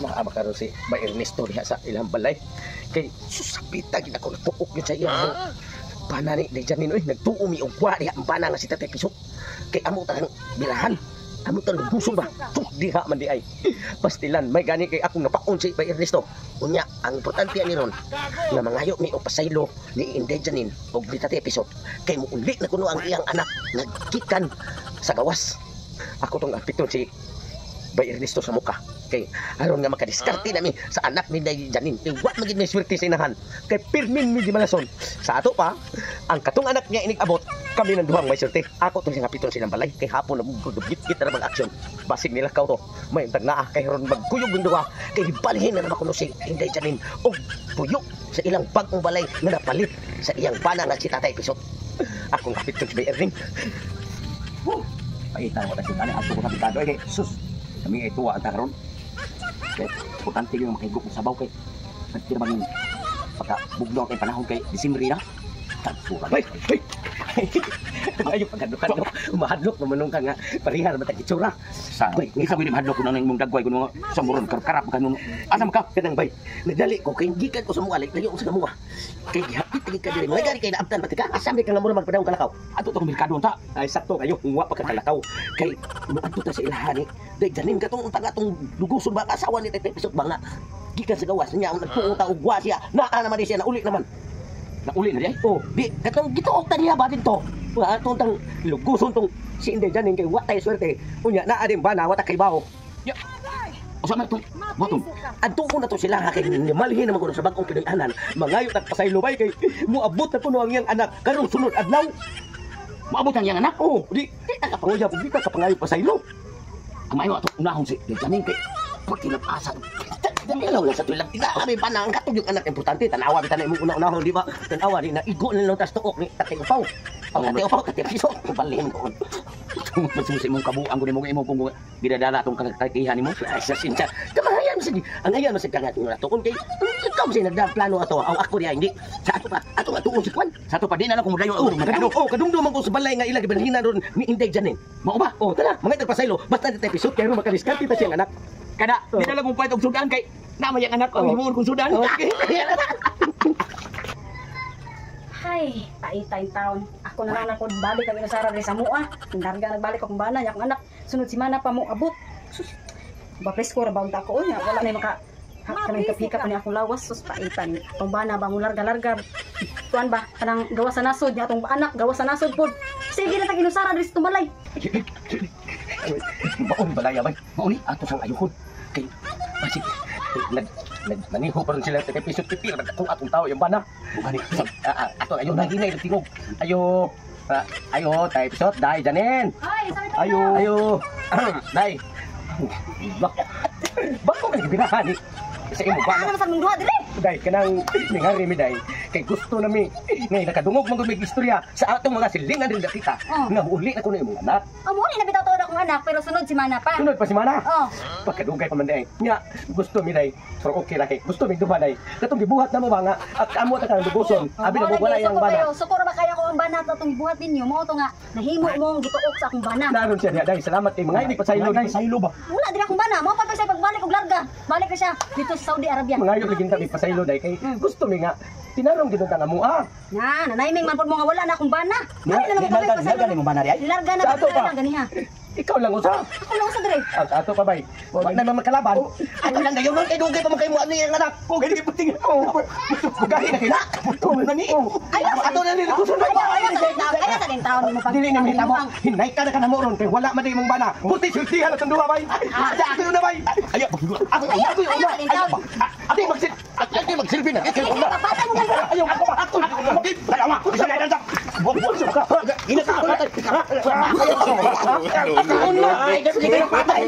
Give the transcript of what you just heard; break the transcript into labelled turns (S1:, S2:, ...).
S1: Naama karon si Bay Ernesto diha sa ilang balay. Kay susapita gid ako natuok yun sa iya. Bana ni Janin oy nagtuo mi og wa diha ang bana nga si Tatay Piso. Kay amo tanang bilahan. Amo tanang busog ba? Diha man di ay. Pastilan may gani kay akong napaon si Bay Ernesto. Unya ang importante ani ron nga mangayo mi og pasaylo ni Inday Janin og ni Tatay Piso. Kay muuli na kuno ang iyang anak naggikan sa gawas. Ako tong apiton si Bay Ernesto sa muka. Kay aron nga makadiskarte nami sa anak ni Inday Janin. Kay wa magid may swerte sa inahan. Kay pirmin mi di malason. Sa ato pa, ang katong anak niya inig-abot, kami ng duhang may swerte. Ako tong singapiton silang balay. Kay hapon na gugugit-git na naman aksyon. Basig nila kao to. May tag naa kay ron magkuyog ng duha. Kay balhin na naman kuno si Inday Janin og puyo sa ilang bagong balay nga napalit sa iyang bana nga si Tatay Piso. Akong kapiton si Bay Erning.
S2: Paitan mo tayo kani ato ko kapitado kay sus. Kami ay tuwa ang karon. Kay importante yung makahigop sa sabaw kay pagkira bang pagka-bugnaw kay panahon kay Disyembre na. Tagsuran.
S1: Ay! Ayo pagkaduk-kaduk. Umahadlok naman ka nga parihar matag itsura.
S2: Sa bay, isa mo mahadlok ko nang imong dagway ko mga samuron karkarap kanun. Anam ka
S1: Kanang bay. Nagdali ko kay gikan ko sa mga layo ko sa mga. Kay gihapit lagi ka diri. May gani kay naabtan pati ka. Asam ka nga mura magpadawong kalakaw.
S2: ato tong merkado ta.
S1: Ay sakto kayo kung wa pa ka kalakaw. Kay muadto ta sa ilahani. Day Janin ka tong taga-tong luguson ba kasawa ni Tatay Piso ba nga. Gikan sa gawas niya nagtuo ta og wa siya. Naa naman siya na uli naman.
S2: Nauli na di ay.
S1: Oh, di katong gituok ta niya ba dito. Wa atong tang luguson tong si Inday Janin kay wa tay swerte. Unya naa din ba na wa ta kay bawo.
S2: Ya. Usa na to. Bottom.
S1: Adto ko na to sila nga kay malhin naman ko sa bagong pinayanan. Mangayo at pasaylo bay kay muabot na kuno ang iyang anak karong sunod adlaw.
S2: Maabot ang iyang anak.
S1: Oh, di ka kapangayo di ka kapangayo pasaylo.
S2: Kamayo ato unahon si Janin kay pagkinapasa.
S1: Dalaw lang sa tulang tinaabi pa na ang katog yung anak importante tanawa bitan imong una-unahon di ba tanawa di na igo nilang tas tuok ni Tatay Upaw ang Tatay Upaw Tatay Piso balhin ko
S2: Masusi mong kabuang ko nimo imong kung bidadala tong kagtakihan nimo.
S1: ay sa sinsa kamahayan mo sige ang ayan mo sige kangat nga tukon kay ikaw mo siya plano ato ang ako diya hindi sa ato pa ato atuon si Kwan
S2: Sa to pa di na lang kung mudayo.
S1: kadungduman ko sa balay nga ilang gibalhina ron ni Inday Janin
S2: Mao ba?
S1: oh tara mga pasaylo basta Tatay Piso kay makadiskarte ta siyang anak
S2: Kada di na lang kung pwede og sudan kay nama yang anak ang himuon kung sudan.
S1: okay
S3: Hay, paitay taon. Ako na lang ako balik kami na Sara rin sa mua. Narga nagbalik akong bana, yakong anak. Sunod si Mana pa mo abot. Sus, bapresko ra baunta ko nya. Wala na maka kanang kapika pa ni akong lawas. Sus, paitan. Itong bana ba mo larga-larga. Tuan ba, kanang gawas sa nasod niya atong anak, gawas sa nasod pod. Sige na tag Sara rin sa tumalay.
S1: baon balaya bay mauni ato sang ayuhon kay basig naniho pa rin sila Tatay Piso pipir kung atong tao yung bana bugani ato ayo na hinay tingog ayo ayo Tatay Piso Day Janin
S3: Ay, sabi
S1: ayo Day bako ka gibirahan ni sa imo ba
S3: ano sa mong duha dire?
S1: Day kanang ningari mi day kay gusto nami ngay nakadungog man gud istorya sa atong mga silingan rin kita nga uli na kuno imong anak
S3: Amo ni na bitaw akong anak pero sunod si Mana pa.
S1: sunod pa si Mana
S3: Oh.
S1: pagkadugay pa man day nya gusto mi day pero okay ra kay gusto mi duha day katong gibuhat na mo ba nga at amo ta kanang dugoson abi na mo wala yang bana
S3: Sukor ba kaya ko ang bana tatong buhat ninyo mao to nga nahimo mong gituok sa akong bana.
S1: naron siya niya day salamat kay mga ini pasaylo day
S2: Saylo ba?
S3: Wala dira akong bana, mao pa sa pagbalik og larga. Balik na siya dito sa Saudi Arabia.
S1: mga ayo lagi ta pasaylo day kay gusto mi nga tinarong gid ta nga mo
S3: Na, nanaiming man pod mo nga wala na akong bana. Ay na naman
S2: Larga nimo ba na di ay?
S3: Larga na
S1: Sa ato pa.
S3: na ganiha.
S1: ikaw lang usa
S3: Ako lang sa dire.
S1: ato pa bay wag na makalaban ato lang dayon kay dugay pa man kay mo ani ang anak ko kay di puting gahi na kina to na ni
S3: Ay,
S1: ato na ni gusto na
S3: Kaya sa din taon mo pag.
S1: dili nga mahita mo hinay ka na mo ron kay wala man di mong bana buti sultihan at duha bay ato na bay ayo ako ato magsilbi na kay wala ayo ako magit dalawa isa na dalawa bubuso ka ina ka patay